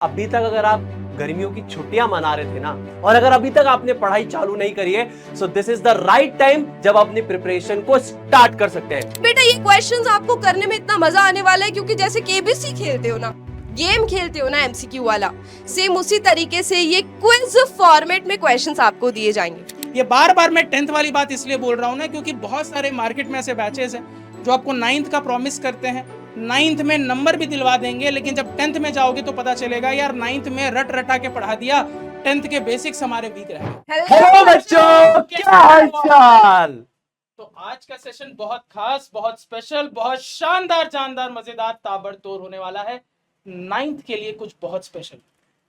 अभी तक अगर आप गर्मियों की छुट्टियां मना रहे थे ना, और अगर अभी तक आपने पढ़ाई चालू नहीं करी है, so this is the right time जब आप अपनी प्रिपरेशन को स्टार्ट कर सकते हैं। बेटा ये क्वेश्चंस आपको करने में इतना मजा आने वाला है क्योंकि जैसे केबीसी खेलते हो ना, गेम खेलते हो ना एमसीक्यू वाला, सेम उसी तरीके से ये क्विज फॉर्मेट में क्वेश्चंस आपको दिए जाएंगे। ये बार बार मैं 10th वाली बात इसलिए बोल रहा हूँ ना, क्योंकि बहुत सारे मार्केट में ऐसे बैचेस हैं जो आपको 9th का प्रॉमिस करते हैं, 9th में नंबर भी दिलवा देंगे, लेकिन जब 10th में जाओगे तो पता चलेगा यार 9th में रट रटा के पढ़ा दिया, 10th के बेसिक्स हमारे वीक रह गए। हेलो बच्चों, क्या हालचाल। तो आज का सेशन बहुत खास, बहुत स्पेशल, बहुत शानदार, जानदार, मजेदार, ताबड़तोड़ होने वाला है। 9th के लिए कुछ बहुत स्पेशल।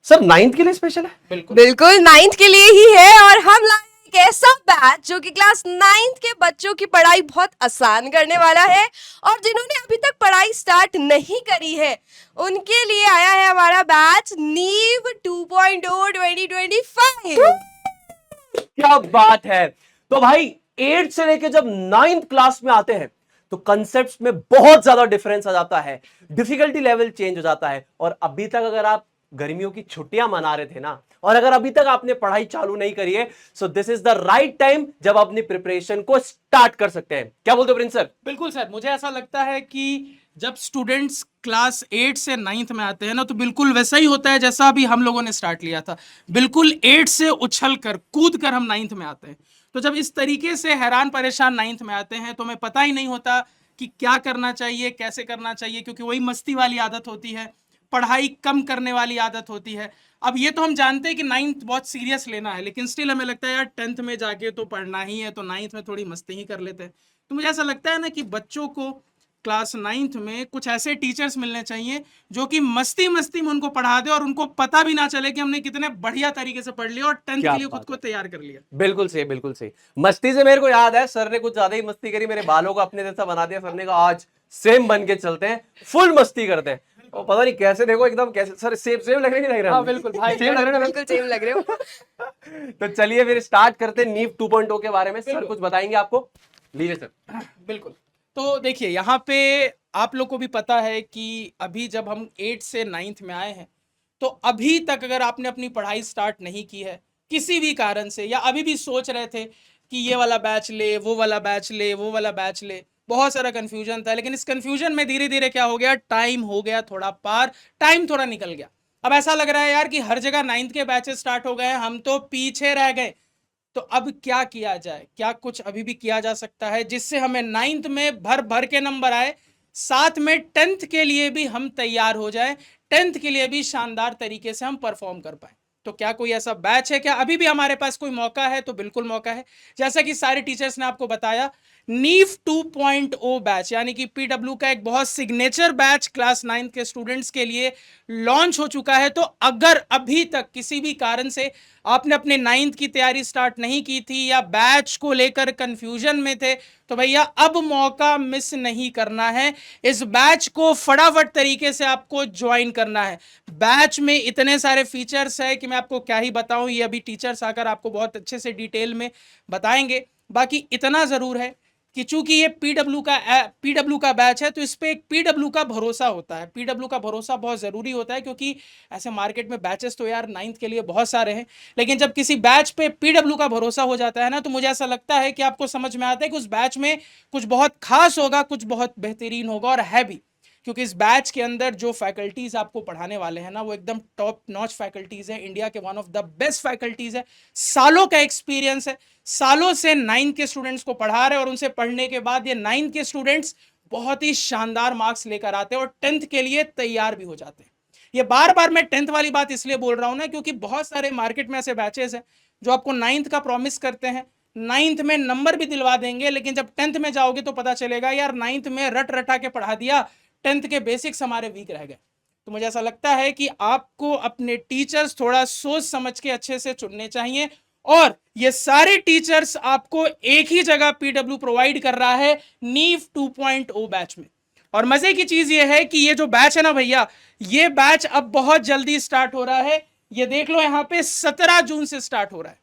सर 9th के लिए स्पेशल है? बिल्कुल बिल्कुल 9th के लिए ही है, और हम लाए एक ऐसा बैच जो कि क्लास 9th के बच्चों की पढ़ाई बहुत आसान करने वाला है, और जिन्होंने अभी तक पढ़ाई स्टार्ट नहीं करी है उनके लिए आया है हमारा बैच नीव 2.0 2025। क्या बात है। तो भाई 8 से लेके जब 9th क्लास में आते हैं तो कंसेप्ट्स में बहुत ज्यादा डिफरेंस आ जाता है, डिफिकल्टी लेवल चेंज हो जाता है। और अभी तक अगर आप गर्मियों की छुट्टियां मना रहे थे ना, और अगर अभी तक आपने पढ़ाई चालू नहीं करी है, so this is the right time जब आप अपनी प्रिपरेशन को स्टार्ट कर सकते हैं। क्या बोलते हो प्रिंस सर? बिल्कुल सर, मुझे ऐसा लगता है कि जब स्टूडेंट्स क्लास 8 से 9th में आते हैं ना, तो बिल्कुल वैसा ही होता है जैसा अभी हम लोगों ने स्टार्ट लिया था। बिल्कुल 8 से उछल कर, कूद कर हम 9th में आते हैं। तो जब इस तरीके से हैरान परेशान 9th में आते हैं तो हमें पता ही नहीं होता कि क्या करना चाहिए, कैसे करना चाहिए, क्योंकि वही मस्ती वाली आदत होती है, पढ़ाई कम करने वाली आदत होती है। अब ये तो हम जानते हैं कि 9th बहुत सीरियस लेना है, लेकिन स्टिल हमें लगता है यार 10th में जाके तो पढ़ना ही है, तो 9th में थोड़ी मस्ती ही कर लेते हैं। तो मुझे ऐसा लगता है ना कि बच्चों को क्लास 9th में कुछ ऐसे टीचर्स मिलने चाहिए जो कि मस्ती मस्ती में उनको पढ़ा दे और उनको पता भी ना चले कि हमने कितने बढ़िया तरीके से पढ़ लिया और 10th के लिए खुद को तैयार कर लिया। बिल्कुल सही, बिल्कुल सही। मस्ती से मेरे को याद है, सर ने कुछ ज्यादा ही मस्ती करी, मेरे बालों को अपने जैसा बना दिया। सर ने कहा आज सेम बन के चलते हैं, फुल मस्ती करते हैं। और पता नहीं कैसे, देखो एकदम कैसे सर सेम सेम लग रहे नहीं लग रहा? हाँ बिल्कुल भाई, सेम लग रहे ना? बिल्कुल सेम लग रहे हो। तो चलिए फिर स्टार्ट करते हैं नीव 2.0 के बारे में। सर कुछ बताएंगे आपको? लीजिए सर। बिल्कुल। तो देखिए, यहाँ पे आप लोग को भी पता है कि अभी जब हम 8 से 9th में आए हैं, तो अभी तक अगर आपने अपनी पढ़ाई स्टार्ट नहीं की है किसी भी कारण से, या अभी भी सोच रहे थे कि ये वाला बैच ले, वो वाला बैच ले, वो वाला बैच ले, बहुत सारा कंफ्यूजन था, लेकिन इस कंफ्यूजन में धीरे धीरे क्या हो गया, टाइम हो गया थोड़ा पार, टाइम थोड़ा निकल गया। अब ऐसा लग रहा है यार कि हर जगह 9th के बैचेस स्टार्ट हो गए हैं, हम तो पीछे रह गए। तो अब क्या किया जाए? क्या कुछ अभी भी किया जा सकता है जिससे हमें 9th में भर भर के नंबर आए, साथ में 10th के लिए भी हम तैयार हो जाए, 10th के लिए भी शानदार तरीके से हम परफॉर्म कर पाए? तो क्या कोई ऐसा बैच है? क्या अभी भी हमारे पास कोई मौका है? तो बिल्कुल मौका है। जैसा कि सारे टीचर्स ने आपको बताया, नीव 2.0 बैच यानी कि पीडब्ल्यू का एक बहुत सिग्नेचर बैच क्लास 9th के स्टूडेंट्स के लिए लॉन्च हो चुका है। तो अगर अभी तक किसी भी कारण से आपने अपने 9th की तैयारी स्टार्ट नहीं की थी या बैच को लेकर कंफ्यूजन में थे, तो भैया अब मौका मिस नहीं करना है। इस बैच को फटाफट तरीके से आपको ज्वाइन करना है। बैच में इतने सारे फीचर्स है कि मैं आपको क्या ही बताऊं, ये अभी टीचर्स आकर आपको बहुत अच्छे से डिटेल में बताएंगे। बाकी इतना जरूर है कि चूंकि ये पीडब्ल्यू का बैच है, तो इस पे एक पीडब्ल्यू का भरोसा होता है। पीडब्ल्यू का भरोसा बहुत ज़रूरी होता है, क्योंकि ऐसे मार्केट में बैचेस तो यार 9th के लिए बहुत सारे हैं, लेकिन जब किसी बैच पे पीडब्ल्यू का भरोसा हो जाता है ना, तो मुझे ऐसा लगता है कि आपको समझ में आता है कि उस बैच में कुछ बहुत खास होगा, कुछ बहुत बेहतरीन होगा, और है भी। क्योंकि इस बैच के अंदर जो फैकल्टीज आपको पढ़ाने वाले हैं ना, वो एकदम टॉप नॉच फैकल्टीज है, इंडिया के one of the best faculties है, सालों का एक्सपीरियंस है, सालों से 9th के स्टूडेंट्स को पढ़ा रहे हैं, और उनसे पढ़ने के बाद ये 9th के स्टूडेंट्स बहुत ही शानदार मार्क्स लेकर आते हैं और 10th के लिए तैयार भी हो जाते हैं। ये बार बार मैं 10th वाली बात इसलिए बोल रहा हूं ना, क्योंकि बहुत सारे मार्केट में ऐसे बैचेस हैं जो आपको 9th का प्रॉमिस करते हैं, 9th में नंबर भी दिलवा देंगे, लेकिन जब 10th में जाओगे तो पता चलेगा यार 9th में रट रटा के पढ़ा दिया, 10th के बेसिक्स हमारे वीक रह गए। तो मुझे ऐसा लगता है कि आपको अपने टीचर्स थोड़ा सोच समझ के अच्छे से चुनने चाहिए, और ये सारे टीचर्स आपको एक ही जगह पीडब्ल्यू प्रोवाइड कर रहा है, नीव 2.0 बैच में। और मजे की चीज ये है कि ये जो बैच है ना भैया, ये बैच अब बहुत जल्दी स्टार्ट हो रहा है। ये देख लो यहाँ पे 17 जून से स्टार्ट हो रहा है।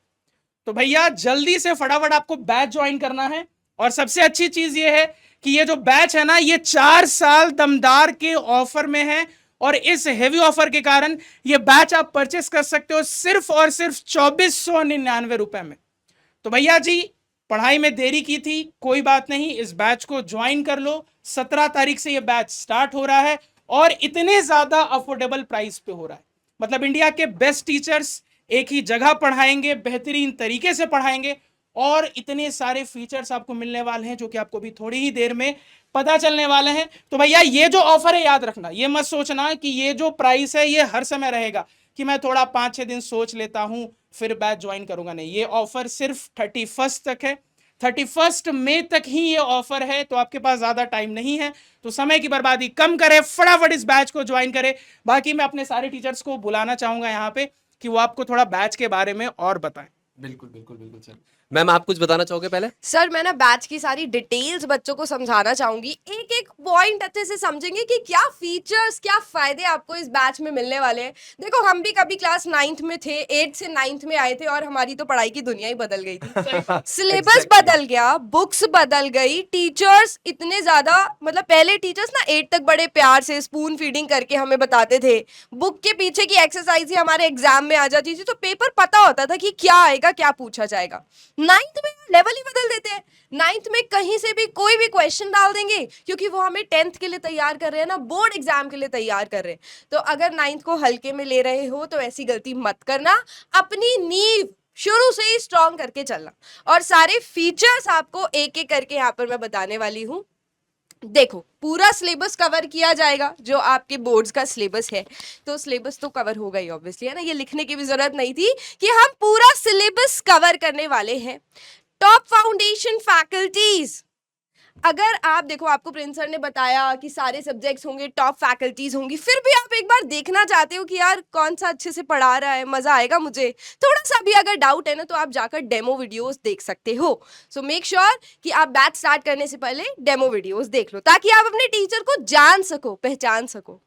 तो भैया जल्दी से फटाफट आपको बैच ज्वाइन करना है। और सबसे अच्छी चीज ये है कि ये जो बैच है ना, ये 4 साल दमदार के ऑफर में है, और इस हेवी ऑफर के कारण ये बैच आप परचेस कर सकते हो सिर्फ और सिर्फ 2499 रुपए में। तो भैया जी, पढ़ाई में देरी की थी, कोई बात नहीं, इस बैच को ज्वाइन कर लो। 17 तारीख से ये बैच स्टार्ट हो रहा है और इतने ज्यादा अफोर्डेबल प्राइस पे हो रहा है। मतलब इंडिया के बेस्ट टीचर्स एक ही जगह पढ़ाएंगे, बेहतरीन तरीके से पढ़ाएंगे और इतने सारे फीचर्स आपको मिलने वाले हैं जो कि आपको भी थोड़ी ही देर में पता चलने वाले हैं। तो भैया ये जो ऑफर है याद रखना, ये मत सोचना कि ये जो प्राइस है ये हर समय रहेगा, कि मैं थोड़ा 5-6 दिन सोच लेता हूं फिर बैच ज्वाइन करूंगा। नहीं, ये ऑफर सिर्फ 31 तक है, 31 मई तक ही ये ऑफर है। तो आपके पास ज्यादा टाइम नहीं है, तो समय की बर्बादी कम करें, फटाफट इस बैच को ज्वाइन करें। बाकी मैं अपने सारे टीचर्स को बुलाना चाहूंगा यहाँ पे कि वो आपको थोड़ा बैच के बारे में और बताएं। बिल्कुल बिल्कुल बिल्कुल सर। मैम आप कुछ बताना चाहोगे पहले? सर मैं ना बैच की सारी डिटेल्स बच्चों को समझाना चाहूंगी, एक एक पॉइंट अच्छे से समझेंगे कि क्या फीचर्स, क्या फायदे आपको इस बैच में मिलने वाले हैं। देखो हम भी कभी क्लास 9th में थे, 8 से 9th में आए थे और हमारी तो पढ़ाई की दुनिया ही बदल गई थी। Syllabus Exactly. बदल गया, बुक्स बदल गई, टीचर्स इतने ज्यादा, मतलब पहले टीचर्स ना 8 तक बड़े प्यार से स्पून फीडिंग करके हमें बताते थे, बुक के पीछे की एक्सरसाइज ही हमारे एग्जाम में आ जाती थी, तो पेपर पता होता था कि क्या आएगा, क्या पूछा जाएगा। 9th में लेवल ही बदल देते हैं, 9th में कहीं से भी कोई भी क्वेश्चन डाल देंगे, क्योंकि वो हमें 10th के लिए तैयार कर रहे हैं ना, बोर्ड एग्जाम के लिए तैयार कर रहे हैं। तो अगर 9th को हल्के में ले रहे हो तो ऐसी गलती मत करना, अपनी नींव शुरू से ही स्ट्रॉन्ग करके चलना। और सारे फीचर्स आपको एक एक करके यहाँ पर मैं बताने वाली हूँ। देखो पूरा सिलेबस कवर किया जाएगा, जो आपके बोर्ड्स का सिलेबस है, तो सिलेबस तो कवर होगा ही ऑब्वियसली, है ना, ये लिखने की भी जरूरत नहीं थी कि हम पूरा सिलेबस कवर करने वाले हैं। टॉप फाउंडेशन फैकल्टीज, अगर आप देखो, आपको प्रिंस सर ने बताया कि सारे सब्जेक्ट्स होंगे, टॉप फैकल्टीज होंगी, फिर भी आप एक बार देखना चाहते हो कि यार कौन सा अच्छे से पढ़ा रहा है, मजा आएगा मुझे, थोड़ा सा भी अगर डाउट है ना, तो आप जाकर डेमो वीडियोस देख सकते हो। सो मेक श्योर कि आप बैच स्टार्ट करने से पहले डेमो वीडियोस देख लो, ताकि आप अपने टीचर को जान सको, पहचान सको।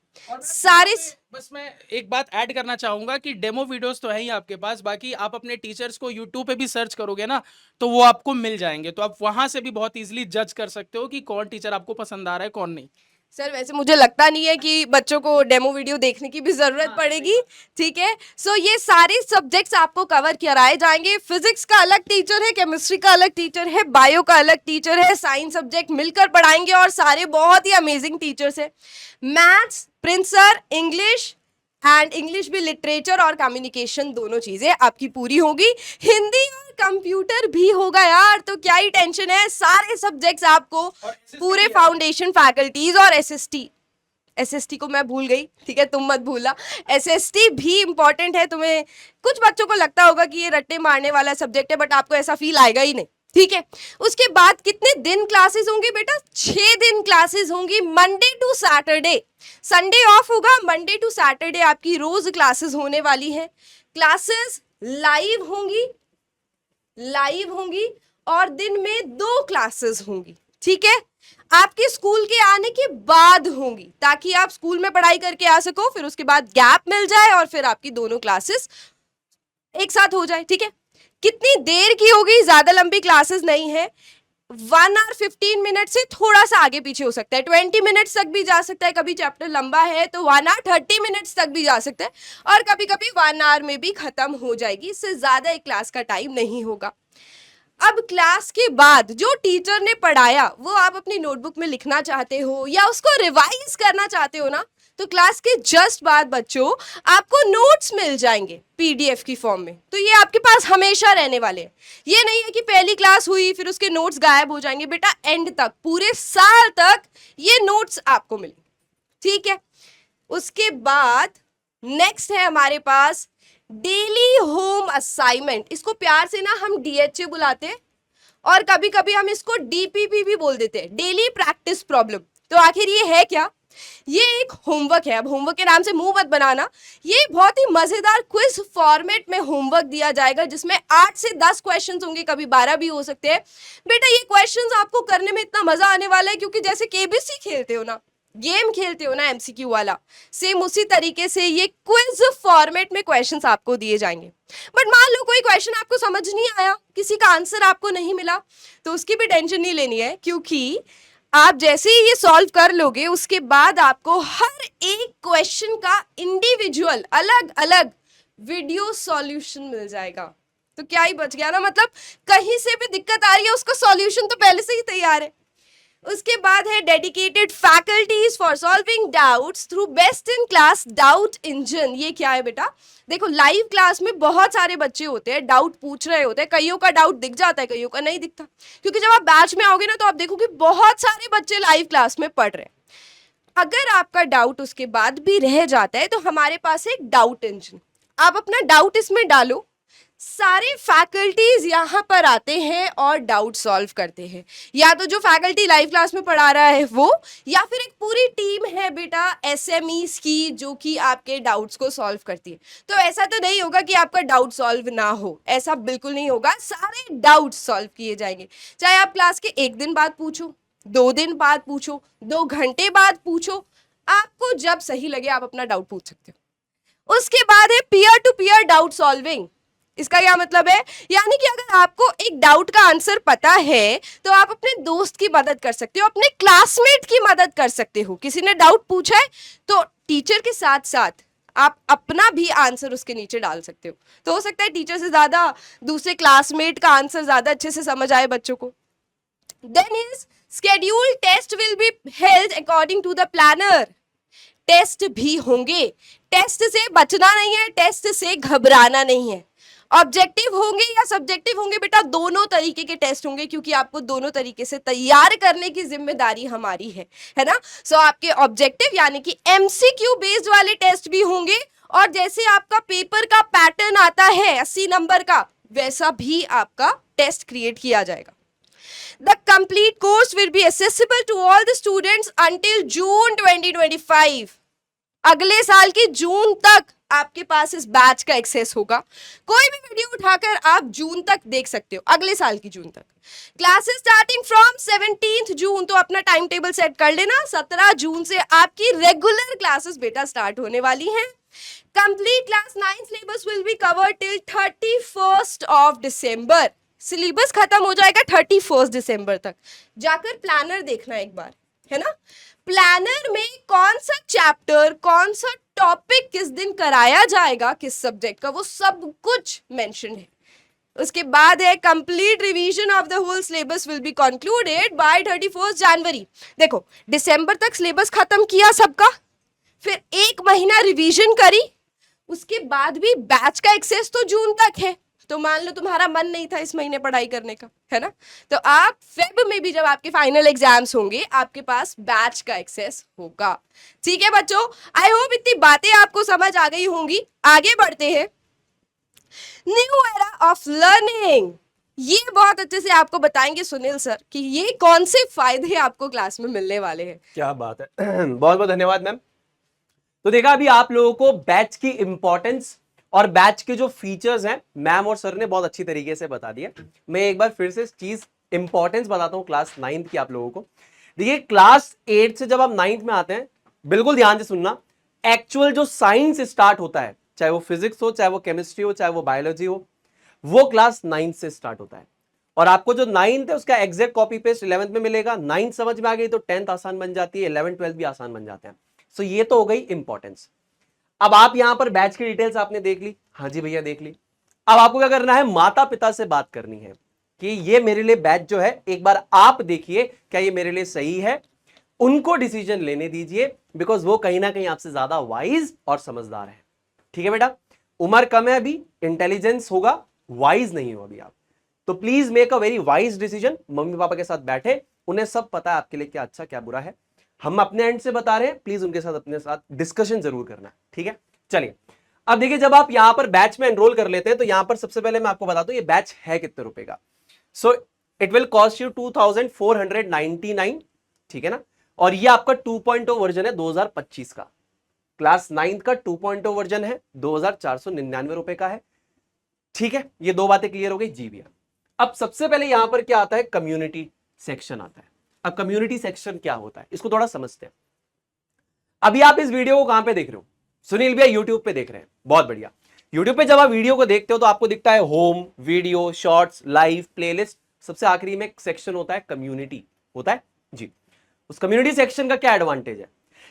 सारे बस मैं एक बात ऐड करना चाहूंगा कि डेमो वीडियोस तो है ही आपके पास, बाकी आप अपने टीचर्स को यूट्यूब पे भी सर्च करोगे ना, तो वो आपको मिल जाएंगे, तो आप वहां से भी बहुत इजीली जज कर सकते हो कि कौन टीचर आपको पसंद आ रहा है, कौन नहीं। सर वैसे मुझे लगता नहीं है कि बच्चों को डेमो वीडियो देखने की भी जरूरत पड़ेगी, ठीक है। सो ये सारे सब्जेक्ट्स आपको कवर कराए जाएंगे। फिजिक्स का अलग टीचर है, केमिस्ट्री का अलग टीचर है, बायो का अलग टीचर है, साइंस सब्जेक्ट मिलकर पढ़ाएंगे और सारे बहुत ही अमेजिंग टीचर्स हैं। Maths Prince sir, English and English भी, लिटरेचर और कम्युनिकेशन दोनों चीजें आपकी पूरी होगी। हिंदी और कंप्यूटर भी होगा यार, तो क्या ही टेंशन है, सारे सब्जेक्ट्स आपको पूरे फाउंडेशन फैकल्टीज और एसएसटी को मैं भूल गई, ठीक है, तुम मत भूलना, एसएसटी भी इंपॉर्टेंट है। तुम्हें कुछ बच्चों को लगता होगा कि ये रट्टे मारने वाला सब्जेक्ट है, बट आपको ऐसा फील आएगा ही नहीं, ठीक है। उसके बाद कितने दिन क्लासेस होंगी बेटा? 6 दिन क्लासेस होंगी, Monday to Saturday, Sunday off होगा, मंडे टू सैटरडे आपकी रोज क्लासेस होने वाली है। क्लासेस लाइव होंगी और दिन में 2 क्लासेस होंगी, ठीक है, आपके स्कूल के आने के बाद होंगी, ताकि आप स्कूल में पढ़ाई करके आ सको, फिर उसके बाद गैप मिल जाए और फिर आपकी दोनों क्लासेस एक साथ हो जाए, ठीक है। कितनी देर की होगी? ज्यादा लंबी क्लासेस नहीं है, 1 hour 15 मिनट से थोड़ा सा आगे पीछे हो सकता है, 20 मिनट्स तक भी जा सकता है, कभी चैप्टर लंबा है तो 1 hour 30 मिनट्स तक भी जा सकता है, और कभी कभी 1 hour में भी खत्म हो जाएगी, इससे ज्यादा एक क्लास का टाइम नहीं होगा। अब क्लास के बाद जो टीचर ने पढ़ाया वो आप अपनी नोटबुक में लिखना चाहते हो या उसको रिवाइज करना चाहते हो ना, तो क्लास के जस्ट बाद बच्चों आपको नोट्स मिल जाएंगे पीडीएफ की फॉर्म में, तो ये आपके पास हमेशा रहने वाले हैं। ये नहीं है कि पहली क्लास हुई फिर उसके नोट्स गायब हो जाएंगे, बेटा एंड तक, पूरे साल तक ये नोट्स आपको मिलेंगे, ठीक है। उसके बाद नेक्स्ट है हमारे पास डेली होम असाइनमेंट, इसको प्यार से ना हम डीएचए बुलाते हैं और कभी कभी हम इसको डीपीपी भी बोल देते हैं, डेली प्रैक्टिस प्रॉब्लम। तो आखिर ये है क्या? ये एक होमवर्क है। अब होमवर्क के नाम से मुंह मत बनाना, ये बहुत ही मजेदार क्विज फॉर्मेट में होमवर्क दिया जाएगा, जिसमें 8 से 10 क्वेश्चंस होंगे, कभी 12 भी हो सकते हैं। बेटा ये क्वेश्चंस आपको करने में इतना मजा आने वाला है, क्योंकि जैसे केबीसी खेलते हो ना, गेम खेलते हो ना एमसीक्यू वाला, सेम उसी तरीके से ये क्विज फॉर्मेट में क्वेश्चंस आपको दिए जाएंगे। बट मान लो कोई क्वेश्चन आपको समझ नहीं आया, किसी का आंसर आपको नहीं मिला, तो उसकी भी टेंशन नहीं लेनी है, क्योंकि आप जैसे ही ये सॉल्व कर लोगे उसके बाद आपको हर एक क्वेश्चन का इंडिविजुअल अलग अलग वीडियो सॉल्यूशन मिल जाएगा। तो क्या ही बच गया ना, मतलब कहीं से भी दिक्कत आ रही है उसका सॉल्यूशन तो पहले से ही तैयार है। उसके बाद है dedicated faculties for solving doubts through best in class doubt engine. ये क्या है बेटा, देखो लाइव क्लास में बहुत सारे बच्चे होते हैं, डाउट पूछ रहे होते हैं, कईयों का डाउट दिख जाता है, कईयों का नहीं दिखता, क्योंकि जब आप बैच में आओगे ना तो आप देखोगे बहुत सारे बच्चे लाइव क्लास में पढ़ रहे हैं। अगर आपका डाउट उसके बाद भी रह जाता है तो हमारे पास है एक डाउट इंजन, आप अपना डाउट इसमें डालो, सारे फैकल्टीज यहाँ पर आते हैं और डाउट सॉल्व करते हैं। या तो जो फैकल्टी लाइव क्लास में पढ़ा रहा है वो, या फिर एक पूरी टीम है बेटा एसएमईज की जो कि आपके डाउट्स को सॉल्व करती है। तो ऐसा तो नहीं होगा कि आपका डाउट सॉल्व ना हो, ऐसा बिल्कुल नहीं होगा, सारे डाउट सॉल्व किए जाएंगे। चाहे आप क्लास के 1 दिन बाद पूछो, 2 दिन बाद पूछो, 2 घंटे बाद पूछो, आपको जब सही लगे आप अपना डाउट पूछ सकते हो। उसके बाद है peer to peer doubt solving. इसका क्या मतलब है, यानी कि अगर आपको एक डाउट का आंसर पता है तो आप अपने दोस्त की मदद कर सकते हो, अपने क्लासमेट की मदद कर सकते हो। किसी ने डाउट पूछा है तो टीचर के साथ साथ आप अपना भी आंसर उसके नीचे डाल सकते हो। तो हो सकता है टीचर से ज्यादा दूसरे क्लासमेट का आंसर ज्यादा अच्छे से समझ आए बच्चों को। Then is scheduled test will be held according to the planner. Test भी होंगे, टेस्ट से बचना नहीं है, टेस्ट से घबराना नहीं है। ऑब्जेक्टिव होंगे या सब्जेक्टिव होंगे बेटा, दोनों तरीके के टेस्ट होंगे, क्योंकि आपको दोनों तरीके से तैयार करने की जिम्मेदारी हमारी है ना। सो आपके ऑब्जेक्टिव यानी कि एमसीक्यू बेस्ड वाले टेस्ट भी होंगे, और जैसे आपका पेपर का पैटर्न आता है 80 नंबर का, वैसा भी आपका टेस्ट क्रिएट किया जाएगा। The complete course will be accessible to all the students until June 2025. अगले साल की जून तक आपके पास इस बैच का एक्सेस होगा। कोई भी वीडियो उठाकर आप जून तक देख सकते हो, अगले साल की जून तक। क्लासेस स्टार्टिंग फ्रॉम 17 जून, तो अपना टाइम टेबल सेट कर लेना, 17 जून से आपकी रेगुलर क्लासेस बेटा स्टार्ट होने वाली हैं। Complete class 9 syllabus will be covered till 31 of December. Syllabus खत्म हो जाएगा 31 दिसंबर तक। जाकर प्लानर देखना एक बार, है ना। प्लानर में कौन सा चैप्टर, कौन सा टॉपिक किस दिन कराया जाएगा, किस सब्जेक्ट का, वो सब कुछ मेंशन है। उसके बाद है complete revision of the whole syllabus will be concluded by 31 January. देखो दिसंबर तक सिलेबस खत्म किया सबका, फिर 1 महीना रिवीजन करी, उसके बाद भी बैच का एक्सेस तो जून तक है। तो मान लो तुम्हारा मन नहीं था इस महीने पढ़ाई करने का, है ना, तो आप फेब में भी जब आपके फाइनल एग्जाम्स होंगे आपके पास बैच का एक्सेस होगा। ठीक है बच्चों, आई होप इतनी बातें आपको समझ आ गई होंगी। आगे बढ़ते हैं। न्यू एरा ऑफ लर्निंग, ये बहुत अच्छे से आपको बताएंगे सुनील सर कि ये कौन से फायदे आपको क्लास में मिलने वाले हैं। क्या बात है, बहुत बहुत धन्यवाद मैम। तो देखा अभी आप लोगों को बैच की इंपॉर्टेंस और बैच के जो फीचर्स हैं मैम और सर ने बहुत अच्छी तरीके से बता दिया। मैं एक बार फिर से चीज इंपॉर्टेंस बताता हूं क्लास 9th की आप लोगों को। देखिए क्लास 8 से जब आप 9th में आते हैं, बिल्कुल ध्यान से सुनना, एक्चुअल जो साइंस स्टार्ट होता है, चाहे वो फिजिक्स हो, चाहे वो केमिस्ट्री हो, चाहे वो बायोलॉजी हो, वो क्लास 9th से स्टार्ट होता है। और आपको जो 9th है उसका एग्जैक्ट कॉपी पेस्ट 11th में मिलेगा। 9th समझ में आ गई तो 10th आसान बन जाती है, 11th 12th भी आसान बन जाते हैं। सो ये तो हो गई इंपॉर्टेंस। अब आप यहां पर बैच की डिटेल्स आपने देख ली, हाँ जी भैया देख ली। अब आपको क्या करना है, माता पिता से बात करनी है कि ये मेरे लिए बैच जो है एक बार आप देखिए क्या ये मेरे लिए सही है। उनको डिसीजन लेने दीजिए, बिकॉज वो कहीं ना कहीं आपसे ज्यादा वाइज और समझदार है। ठीक है बेटा, उम्र कम है अभी, इंटेलिजेंस होगा, वाइज नहीं हो अभी आप। तो please make a very wise decision. Mummy papa के साथ बैठे, उन्हें सब पता है आपके लिए क्या अच्छा क्या बुरा है। हम अपने एंड से बता रहे हैं, प्लीज उनके साथ अपने साथ डिस्कशन जरूर करना। ठीक है, चलिए अब देखिए, जब आप यहां पर बैच में एनरोल कर लेते हैं तो यहां पर सबसे पहले मैं आपको बता दूं ये बैच है कितने रुपए का। So it will cost you 2499। ठीक है ना, और ये आपका 2.0 वर्जन है 2025 का। क्लास 9th का 2.0 वर्जन है 2499 रुपए का है। ठीक है, ये दो बातें क्लियर हो गई जी भैया। अब सबसे पहले यहां पर क्या आता है, कम्युनिटी सेक्शन आता है। अब कम्युनिटी सेक्शन क्या होता है इसको थोड़ा समझते हैं। अभी आप इस वीडियो को कहां पे देख रहे हो, सुनील भैया यूट्यूब पे देख रहे हैं, बहुत बढ़िया। यूट्यूब पे जब आप वीडियो को देखते हो तो आपको दिखता है home, video, shorts, live, playlist, सबसे आखिरी में एक सेक्शन होता है कम्युनिटी होता है जी। उस कम्युनिटी सेक्शन का क्या एडवांटेज है?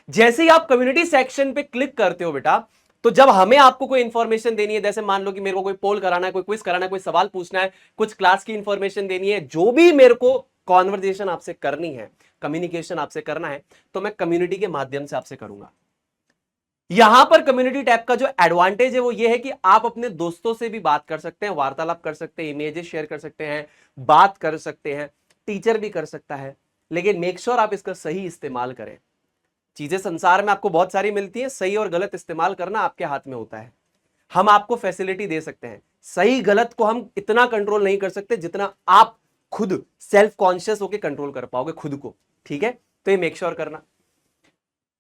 जैसे ही आप कम्युनिटी सेक्शन पे क्लिक करते हो बेटा, तो जब हमें आपको कोई इंफॉर्मेशन देनी है, जैसे मान लो कि मेरे को कोई पोल कराना है, कोई क्विज कराना है, कोई सवाल पूछना है, कुछ क्लास की इंफॉर्मेशन देनी है, जो भी मेरे को कॉन्वर्जेशन आपसे करनी है, कम्युनिकेशन आपसे करना है, तो मैं कम्युनिटी के माध्यम से आपसे करूंगा। यहां पर कम्युनिटी टैब का जो एडवांटेज है वो ये है कि आप अपने दोस्तों से भी बात कर सकते हैं, वार्तालाप कर सकते हैं, इमेजेस शेयर कर सकते हैं, बात कर सकते हैं, टीचर भी कर सकता है, लेकिन मेक श्योर आप इसका सही इस्तेमाल करें। चीजें संसार में आपको बहुत सारी मिलती हैं, सही और गलत इस्तेमाल करना आपके हाथ में होता है। हम आपको फैसिलिटी दे सकते हैं, सही गलत को हम इतना कंट्रोल नहीं कर सकते जितना आप खुद सेल्फ कॉन्शियस होकर कंट्रोल कर पाओगे खुद को, ठीक है? तो ये मेक श्योर करना।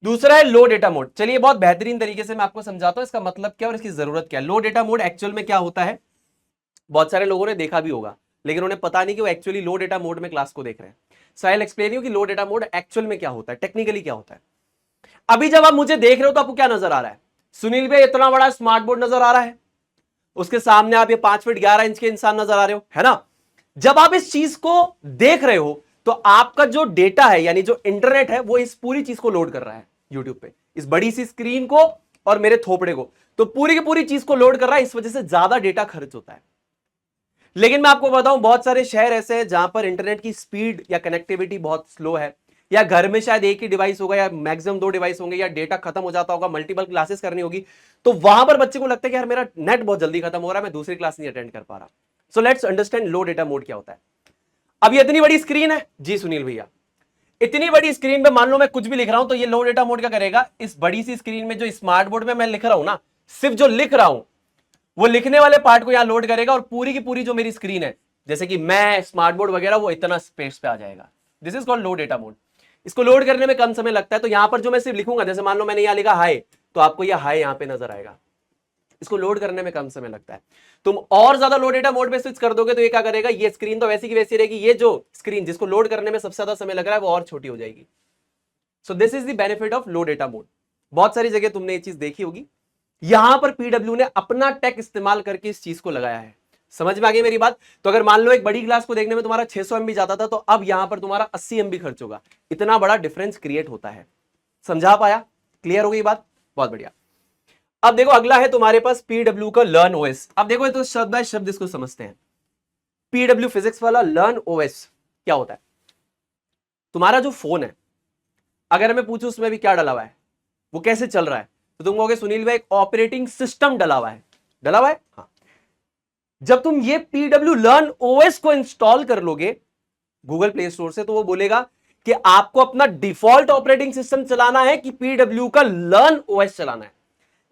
दूसरा है लो डेटा मोड। चलिए बहुत बेहतरीन तरीके से मैं आपको समझाता हूं इसका मतलब क्या और इसकी जरूरत क्या है। लो डेटा मोड एक्चुअल में क्या होता है, बहुत सारे लोगों ने देखा भी होगा, लेकिन उन्हें पता नहीं कि वो एक्चुअली लो डेटा मोड में क्लास को देख रहे हैं। सो आई विल एक्सप्लेन यू कि लो डेटा मोड एक्चुअल में क्या होता है, टेक्निकली क्या होता है। अभी जब आप मुझे देख रहे हो तो आपको क्या नजर आ रहा है? सुनील भाई इतना बड़ा स्मार्ट बोर्ड नजर आ रहा है, उसके सामने आप ये 5 फीट 11 इंच के इंसान नजर आ रहे हो, है ना? जब आप इस चीज को देख रहे हो तो आपका जो डेटा है, यानी जो इंटरनेट है, वो इस पूरी चीज को लोड कर रहा है यूट्यूब पे, इस बड़ी सी स्क्रीन को और मेरे थोपड़े को, तो पूरी की पूरी चीज को लोड कर रहा है। इस वजह से ज्यादा डेटा खर्च होता है। लेकिन मैं आपको बताऊं, बहुत सारे शहर ऐसे हैं जहां पर इंटरनेट की स्पीड या कनेक्टिविटी बहुत स्लो है, या घर में शायद एक ही डिवाइस होगा या मैक्सिमम 2 डिवाइस होंगे, या डेटा खत्म हो जाता होगा, मल्टीपल क्लासेस करनी होगी, तो वहां पर बच्चे को लगता है कि यार मेरा नेट बहुत जल्दी खत्म हो रहा है, मैं दूसरी क्लास नहीं अटेंड कर पा रहा। So let's understand low data mode क्या होता है। अब ये इतनी बड़ी स्क्रीन है जी सुनील भैया, इतनी बड़ी स्क्रीन पे मान लो मैं कुछ भी लिख रहा हूं, तो ये लो डेटा मोड क्या करेगा, इस बड़ी सी स्क्रीन में जो स्मार्ट बोर्ड में मैं लिख रहा हूं ना, सिर्फ जो लिख रहा हूं वो लिखने वाले पार्ट को यहां लोड करेगा, और पूरी की पूरी जो मेरी स्क्रीन है, जैसे कि मैं स्मार्ट बोर्ड वगैरह, वो इतना स्पेस पे आ जाएगा। This is called low data mode. इसको लोड करने में कम समय लगता है। तो यहां पर जो मैं सिर्फ लिखूंगा, जैसे मान लो मैंने यहां लिखा हाय, तो आपको यह हाय यहां पे नजर आएगा। इसको लोड करने में कम समय लगता है। तुम और ज्यादा लो डेटा मोड पे स्विच कर दोगे तो ये क्या करेगा, ये स्क्रीन तो वैसी की वैसी रहेगी, ये जो स्क्रीन जिसको लोड करने में सबसे ज्यादा समय लग रहा है वो और छोटी हो जाएगी। So this is the benefit of low data mode. बहुत सारी जगह तुमने ये चीज देखी होगी। यहां पर पीडब्ल्यू ने अपना टेक इस्तेमाल करके इस चीज को लगाया है। समझ में आ गई मेरी बात? तो अगर मान लो एक बड़ी क्लास को देखने में तुम्हारा 600 MB जाता था, तो अब यहां पर तुम्हारा 80 MB खर्च होगा। इतना बड़ा डिफरेंस क्रिएट होता है। समझा पाया? क्लियर हो गई बात? बहुत बढ़िया। अब देखो अगला है तुम्हारे पास पीडब्ल्यू का लर्न ओएस। अब देखो ये तो शब्द बाय शब्द इसको समझते हैं। पीडब्ल्यू फिजिक्स वाला लर्न ओएस क्या होता है? तुम्हारा जो फोन है, अगर मैं पूछूं उसमें भी क्या डला हुआ है, वो कैसे चल रहा है, तो तुम कहोगे सुनील भाई एक ऑपरेटिंग सिस्टम डला हुआ है। डला हुआ है? हाँ। जब तुम ये पीडब्ल्यू लर्न ओएस को इंस्टॉल कर लोगे गूगल प्ले स्टोर से, तो वो बोलेगा कि आपको अपना डिफॉल्ट ऑपरेटिंग सिस्टम चलाना है कि पीडब्ल्यू का लर्न ओएस चलाना है।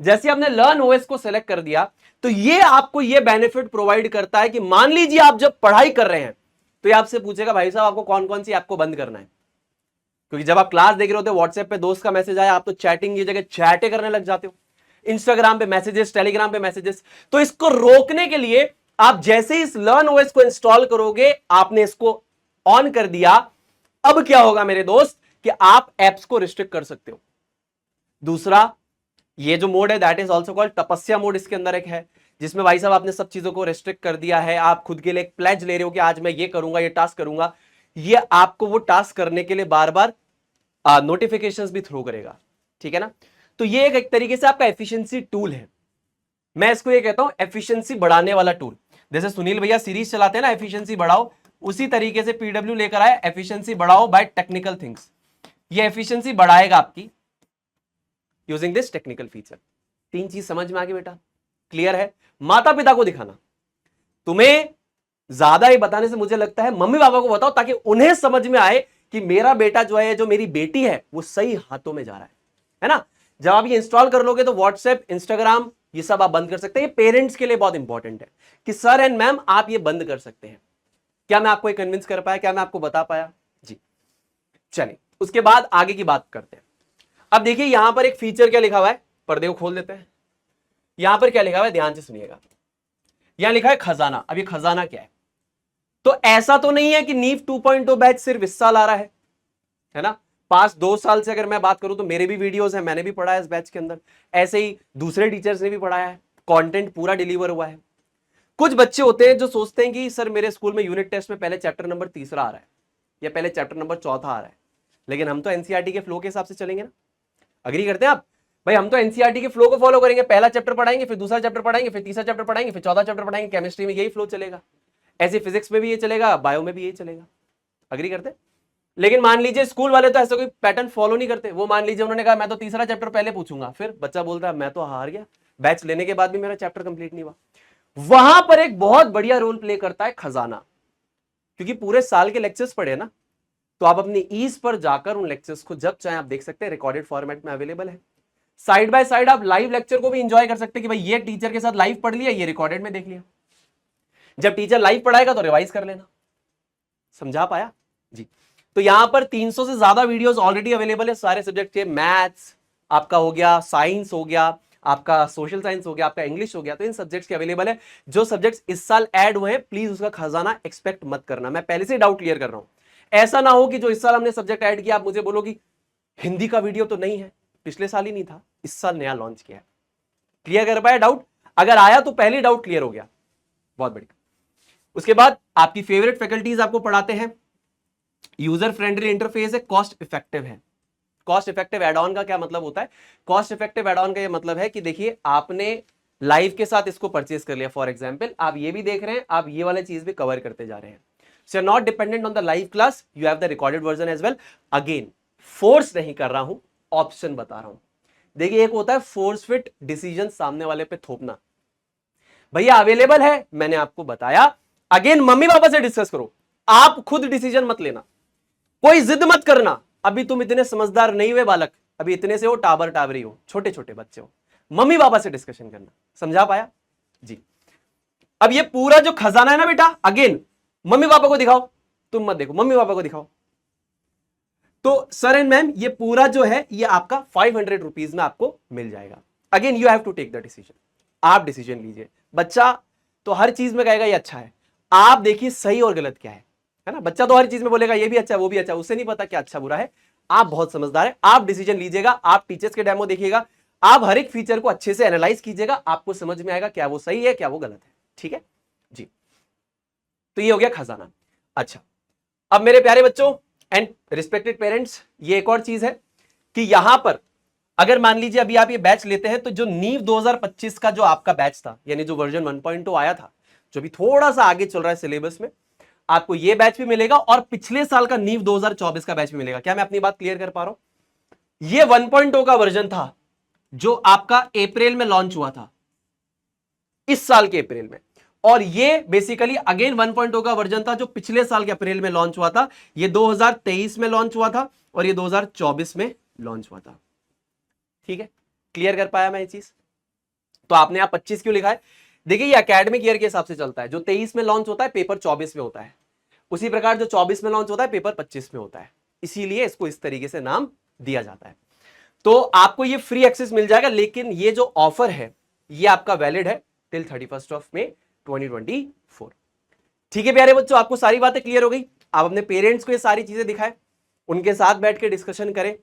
जैसे आपने लर्न ओएस को सेलेक्ट कर दिया, तो ये आपको ये बेनिफिट प्रोवाइड करता है कि मान लीजिए आप जब पढ़ाई कर रहे हैं, तो ये आपसे पूछेगा भाई साहब आपको कौन कौन सी ऐप को बंद करना है। क्योंकि जब आप क्लास देख रहे होते हो, व्हाट्सएप पे दोस्त का मैसेज आया, आप तो चैटिंग की जगह चैटे करने लग जाते हो, इंस्टाग्राम पे मैसेजेस, टेलीग्राम पे मैसेजेस। तो इसको रोकने के लिए आप जैसे ही इस लर्न ओएस को इंस्टॉल करोगे, आपने इसको ऑन कर दिया, अब क्या होगा मेरे दोस्त कि आप एप्स को रिस्ट्रिक्ट कर सकते हो। दूसरा, ये जो मोड है दैट इज ऑल्सो कॉल्ड तपस्या मोड। इसके अंदर एक है जिसमें भाई साहब आपने सब चीजों को रिस्ट्रिक्ट कर दिया है। आप खुद के लिए एक प्लेज ले रहे हो कि आज मैं ये करूंगा, ये टास्क करूंगा। ये आपको वो टास्क करने के लिए बार बार नोटिफिकेशंस भी थ्रो करेगा, ठीक है ना? तो ये एक तरीके से आपका एफिशिएंसी टूल है। मैं इसको ये कहता हूं एफिशिएंसी बढ़ाने वाला टूल। जैसे सुनील भैया सीरीज चलाते हैं ना, एफिशिएंसी बढ़ाओ, उसी तरीके से पीडब्ल्यू लेकर आए एफिशिएंसी बढ़ाओ बाय टेक्निकल थिंग्स। ये एफिशिएंसी बढ़ाएगा आपकी यूजिंग दिस टेक्निकल फीचर। 3 चीज समझ में आ गई बेटा? क्लियर है? माता पिता को दिखाना, तुम्हें ज्यादा ही बताने से मुझे लगता है मम्मी पापा को बताओ, ताकि उन्हें समझ में आए कि मेरा बेटा जो है, जो मेरी बेटी है, वो सही हाथों में जा रहा है ना? जब आप ये इंस्टॉल कर लोगे तो व्हाट्सएप, इंस्टाग्राम, ये सब आप बंद कर सकते हैं। ये पेरेंट्स के लिए बहुत इंपॉर्टेंट है कि सर एंड मैम आप ये बंद कर सकते हैं। क्या मैं आपको कन्विंस कर पाया? क्या मैं आपको बता पाया? जी। चलिए उसके बाद आगे की बात करते हैं। अब देखिए यहां पर एक फीचर क्या लिखा हुआ है, पर्दे को खोल देते हैं। यहां पर क्या लिखा हुआ है, ध्यान से सुनिएगा। यहां लिखा है खजाना। अब ये खजाना क्या है? तो ऐसा तो नहीं है कि नीव 2.0 बैच सिर्फ इस साल आ रहा है ना? पास 2 साल से अगर मैं बात करूं तो मेरे भी वीडियोस हैं, मैंने भी पढ़ा है इस बैच के अंदर, ऐसे ही दूसरे टीचर्स ने भी पढ़ाया है, कंटेंट पूरा डिलीवर हुआ है। कुछ बच्चे होते हैं जो सोचते हैं कि सर मेरे स्कूल में यूनिट टेस्ट में पहले चैप्टर नंबर 3 आ रहा है, या पहले चैप्टर नंबर 4 आ रहा है, लेकिन हम तो एनसीईआरटी के फ्लो के हिसाब से चलेंगे ना, अग्री करते हैं आप? भाई हम तो एनसीईआरटी के फ्लो को फॉलो करेंगे, पहला चैप्टर पढ़ाएंगे, फिर दूसरा चैप्टर पढ़ाएंगे, फिर तीसरा चैप्टर पढ़ाएंगे, फिर चौथा चैप्टर पढ़ाएंगे। केमिस्ट्री में यही फ्लो चलेगा, ऐसे फिजिक्स में भी ये चलेगा, बायो में भी यही चलेगा। अग्री करते हैं? लेकिन मान लीजिए स्कूल वाले तो ऐसा कोई पैटर्न फॉलो नहीं करते। वो मान लीजिए उन्होंने कहा मैं तो तीसरा चैप्टर पहले पूछूंगा, फिर बच्चा बोलता है मैं तो हार गया, बैच लेने के बाद भी मेरा चैप्टर कंप्लीट नहीं हुआ। वहां पर एक बहुत बढ़िया रोल प्ले करता है खजाना, क्योंकि पूरे साल के लेक्चर्स पढ़े ना, तो आप अपनी ईज पर जाकर उन लेक्चर्स को जब चाहे आप देख सकते हैं, रिकॉर्डेड फॉर्मेट में अवेलेबल है। साइड बाय साइड आप लाइव लेक्चर को भी एंजॉय कर सकते हैं कि भाई ये टीचर के साथ लाइव पढ़ लिया, ये रिकॉर्डेड में देख लिया। जब टीचर लाइव पढ़ाएगा तो रिवाइज कर लेना। समझा पाया जी? तो यहां पर 300 से ज्यादा वीडियोस ऑलरेडी अवेलेबल है सारे सब्जेक्ट के। मैथ्स आपका हो गया, साइंस हो गया, आपका सोशल साइंस हो गया, आपका इंग्लिश हो गया, तो इन सब्जेक्ट्स के अवेलेबल है। जो सब्जेक्ट्स इस साल ऐड हुए हैं प्लीज उसका खजाना एक्सपेक्ट मत करना। मैं पहले से डाउट क्लियर कर रहा हूं, ऐसा ना हो कि जो इस साल हमने सब्जेक्ट ऐड किया आप मुझे बोलो कि हिंदी का वीडियो तो नहीं है, पिछले साल ही नहीं था, इस साल नया लॉन्च किया है। क्लियर कर पाया डाउट? अगर आया तो पहले डाउट क्लियर हो गया, बहुत बढ़िया। उसके बाद आपकी फेवरेट फैकल्टीज आपको पढ़ाते हैं, यूजर फ्रेंडली इंटरफेस है, कॉस्ट इफेक्टिव है। कॉस्ट इफेक्टिव एड ऑन का क्या मतलब होता है? कॉस्ट इफेक्टिव एड ऑन का ये मतलब है कि देखिए आपने लाइव के साथ इसको परचेज कर लिया, फॉर एग्जांपल आप ये भी देख रहे हैं, आप ये वाला चीज भी कवर करते जा रहे हैं। So not dependent on the live class, you have the recorded version as well. Again force नहीं कर रहा हूं, ऑप्शन बता रहा हूं। देखिए एक होता है फोर्स फिट डिसीजन सामने वाले पे थोपना, भैया अवेलेबल है, मैंने आपको बताया। अगेन मम्मी पापा से डिस्कस करो, आप खुद डिसीजन मत लेना, कोई जिद मत करना। अभी तुम इतने समझदार नहीं हुए बालक, अभी इतने से हो टाबर टाबरी हो, छोटे छोटे बच्चे हो, मम्मी पापा से डिस्कशन करना। समझा पाया जी? अब ये पूरा जो खजाना है ना बेटा, अगेन मम्मी पापा को दिखाओ, तुम मत देखो, मम्मी पापा को दिखाओ। तो सर एंड मैम ये पूरा जो है ये आपका 500 रुपीज में आपको मिल जाएगा। Again you have to take the decision, आप डिसीजन लीजिए। बच्चा तो हर चीज में कहेगा ये अच्छा है, आप देखिए सही और गलत क्या है ना। बच्चा तो हर चीज में बोलेगा ये भी अच्छा है वो भी अच्छा है, उसे नहीं पता क्या अच्छा बुरा है। आप बहुत समझदार है, आप डिसीजन लीजिएगा, आप टीचर्स के डेमो देखिएगा, आप हर एक फीचर को अच्छे से एनालाइज कीजिएगा, आपको समझ में आएगा क्या वो सही है क्या वो गलत है। ठीक है जी? तो ये हो गया खजाना। अच्छा, अब मेरे प्यारे बच्चों एंड रिस्पेक्टेड पेरेंट्स, ये एक और चीज है कि यहां पर अगर मान लीजिए अभी आप ये बैच लेते हैं, तो जो नीव 2025 का जो आपका बैच था, यानी जो वर्जन 1.2 आया था, जो भी थोड़ा सा आगे चल रहा है सिलेबस में, आपको ये बैच भी मिलेगा और पिछले साल का नीव 2024 का बैच भी मिलेगा। क्या मैं अपनी बात क्लियर कर पा रहा हूं? ये 1.0 का वर्जन था जो आपका अप्रैल में लॉन्च हुआ था, इस साल के अप्रैल में, और ये बेसिकली अगेन 1.0 का वर्जन था जो पिछले साल के अप्रैल में लॉन्च हुआ था। ये 2023 में लॉन्च हुआ था और ये 2024 में लॉन्च हुआ था। ठीक है, क्लियर कर पाया मैं ये चीज? तो आपने यहां 25 क्यों लिखा है? देखिए ये एकेडमिक ईयर के हिसाब से चलता है, जो 23 में लॉन्च होता है पेपर 24 में होता है, उसी प्रकार जो 24 में लॉन्च होता है पेपर 25 में होता है, इसीलिए इसको इस तरीके से नाम दिया जाता है। तो आपको ये फ्री एक्सेस मिल जाएगा, लेकिन ये जो ऑफर है ये आपका वैलिड है टिल 31 मई 2024। ठीक है प्यारे बच्चों, आपको सारी बातें क्लियर हो गई? आप अपने पेरेंट्स को ये सारी चीजें दिखाएं, उनके साथ बैठ के डिस्कशन करें।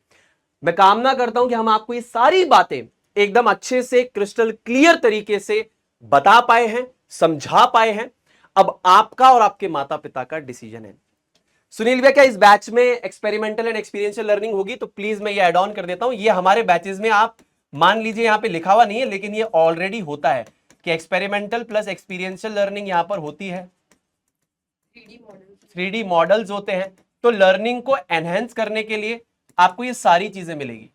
मैं कामना करता हूं कि हम आपको ये सारी बातें एकदम अच्छे से क्रिस्टल क्लियर तरीके से बता पाए हैं, समझा पाए हैं। अब आपका और आपके माता पिता का डिसीजन है। सुनील भैया क्या इस बैच में एक्सपेरिमेंटल एंड एक्सपीरियंशियल लर्निंग होगी? तो प्लीज मैं ये ऐड ऑन कर देता हूं, ये हमारे बैचेस में आप मान लीजिए यहां पे लिखा हुआ नहीं है, लेकिन ये ऑलरेडी होता है कि एक्सपेरिमेंटल प्लस एक्सपीरियंशियल लर्निंग यहां पर होती है। 3D मॉडल्स होते हैं, तो लर्निंग को एनहेंस करने के लिए आपको ये सारी चीजें मिलेगी,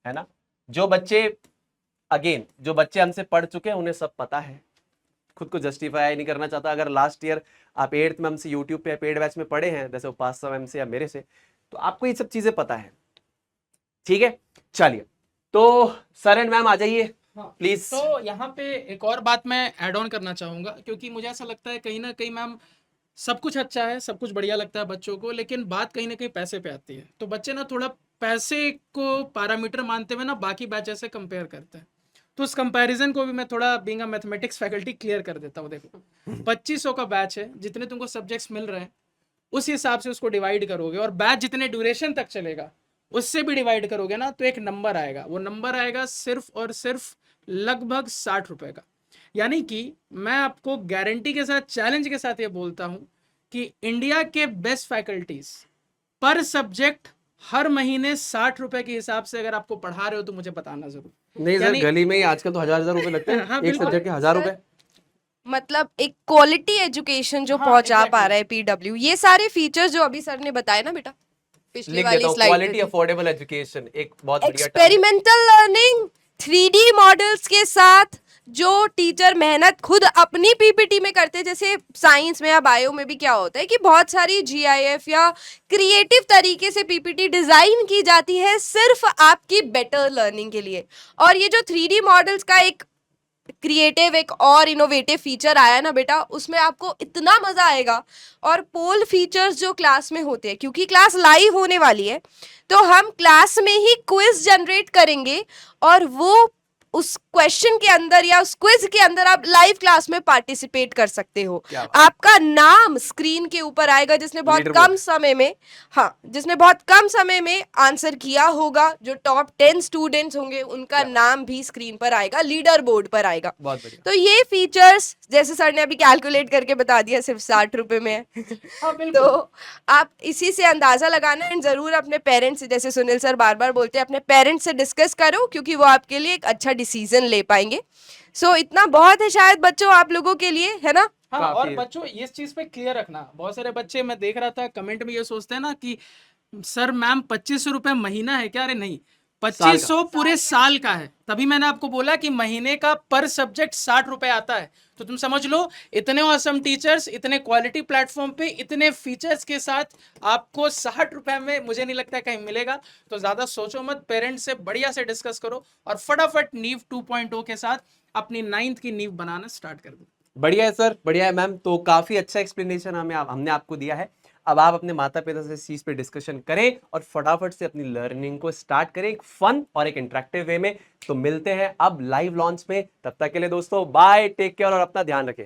है ना। जो बच्चे हमसे पढ़ चुके हैं उन्हें सब पता है, खुद को जस्टिफाई नहीं करना चाहता। अगर लास्ट ईयर आप 8th में हमसे यूट्यूब पे पेड बैच में पढ़े हैं, जैसे उपासना मैम से या मेरे से, तो आपको ये सब चीजें पता है। ठीक है, चलिए तो सर एंड मैम आ जाइए प्लीज। तो यहाँ पे एक और बात मैं ऐड ऑन करना चाहूंगा, क्योंकि मुझे ऐसा लगता है कहीं ना कहीं मैम सब कुछ अच्छा है, सब कुछ बढ़िया लगता है बच्चों को, लेकिन बात कहीं ना कहीं पैसे पे आती है। तो बच्चे ना थोड़ा पैसे को पैरामीटर मानते हुए ना बाकी बैचेस से कंपेयर करते हैं। तो उस कंपैरिजन को भी मैं थोड़ा being a mathematics faculty clear कर देता हूँ। देखो 2500 का बैच है, जितने तुमको सब्जेक्ट्स मिल रहे हैं उस हिसाब से उसको डिवाइड करोगे, और बैच जितने ड्यूरेशन तक चलेगा उससे भी डिवाइड करोगे ना, तो एक नंबर आएगा। वो नंबर आएगा सिर्फ और सिर्फ लगभग 60 रुपए का। यानी कि मैं आपको गारंटी के साथ, चैलेंज के साथ ये बोलता हूं कि इंडिया के बेस्ट फैकल्टीज पर सब्जेक्ट हर महीने 60 रुपए के हिसाब से अगर आपको पढ़ा रहे हो तो मुझे बताना जरूर। नहीं सर, यानी- गली में ही आजकल तो 1000 रुपए लगते हैं हाँ, एक बिल्कुल। सब्जेक्ट के 1000 सर, रुपए। मतलब एक क्वालिटी एजुकेशन जो हाँ, पहुंचा पा exactly। रहा है पीडब्ल्यू, ये सारे फीचर्स जो अभी सर ने बताए ना बेटा पिछली लिख वाली देता हूँ, स्लाइड क्वालिटी में, अफोर्डेबल एजुकेशन, एक बहुत बढ़िया term है। एक्सपेरिमेंटल लर्निंग, 3D मॉडल्स के साथ जो टीचर मेहनत खुद अपनी पीपीटी में करते हैं, जैसे साइंस में या बायो में भी क्या होता है कि बहुत सारी जीआईएफ या क्रिएटिव तरीके से पीपीटी डिजाइन की जाती है सिर्फ आपकी बेटर लर्निंग के लिए। और ये जो 3D मॉडल्स का एक क्रिएटिव एक और इनोवेटिव फीचर आया ना बेटा, उसमें आपको इतना मजा आएगा। और पोल फीचर्स जो क्लास में होते हैं, क्योंकि क्लास लाइव होने वाली है तो हम क्लास में ही क्विज जनरेट करेंगे और वो उस क्वेश्चन के अंदर या उस क्विज के अंदर आप लाइव क्लास में पार्टिसिपेट कर सकते हो। क्या बात। आपका नाम स्क्रीन के ऊपर आएगा जिसने बहुत Leaderboard। कम समय में, हाँ, जिसने बहुत कम समय में आंसर किया होगा, जो टॉप 10 स्टूडेंट्स होंगे उनका नाम भी स्क्रीन पर आएगा, लीडर बोर्ड पर आएगा। बहुत बढ़िया। तो ये फीचर्स जैसे सर ने अभी कैलकुलेट करके बता दिया सिर्फ 60 रुपए में है। हाँ, बिल्कुल। तो आप इसी से अंदाजा लगाना एंड जरूर अपने पेरेंट्स से, जैसे सुनील सर बार बार बोलते हैं, अपने पेरेंट्स से डिस्कस करो क्योंकि वो आपके लिए एक अच्छा डिसीजन ले पाएंगे। सो इतना बहुत है शायद बच्चों आप लोगों के लिए, है ना? हाँ, काफी और है। बच्चों ये चीज पे क्लियर रखना, बहुत सारे बच्चे मैं देख रहा था कमेंट में ये सोचते हैं ना कि सर मैम 2500 रुपए महीना है क्या? अरे नहीं, 2500 पूरे साल का है। तभी मैंने आपको बोला कि महीने का पर सब्जेक्ट 60 रुपए आता है। तो तुम समझ लो, इतने ऑसम टीचर्स, इतने क्वालिटी प्लेटफॉर्म पे, इतने फीचर्स के साथ आपको 60 रुपए में मुझे नहीं लगता कहीं मिलेगा। तो ज्यादा सोचो मत, पेरेंट्स से बढ़िया से डिस्कस करो और फटाफट नीव 2.0 के साथ अपनी 9th की नीव बनाना स्टार्ट कर दो। बढ़िया है सर, बढ़िया है मैम। तो काफी अच्छा एक्सप्लेनेशन हमने आपको दिया है। अब आप अपने माता पिता से इस चीज पे डिस्कशन करें और फटाफट से अपनी लर्निंग को स्टार्ट करें एक फन और एक इंटरेक्टिव वे में। तो मिलते हैं अब लाइव लॉन्च में, तब तक के लिए दोस्तों बाय, टेक केयर और अपना ध्यान रखें।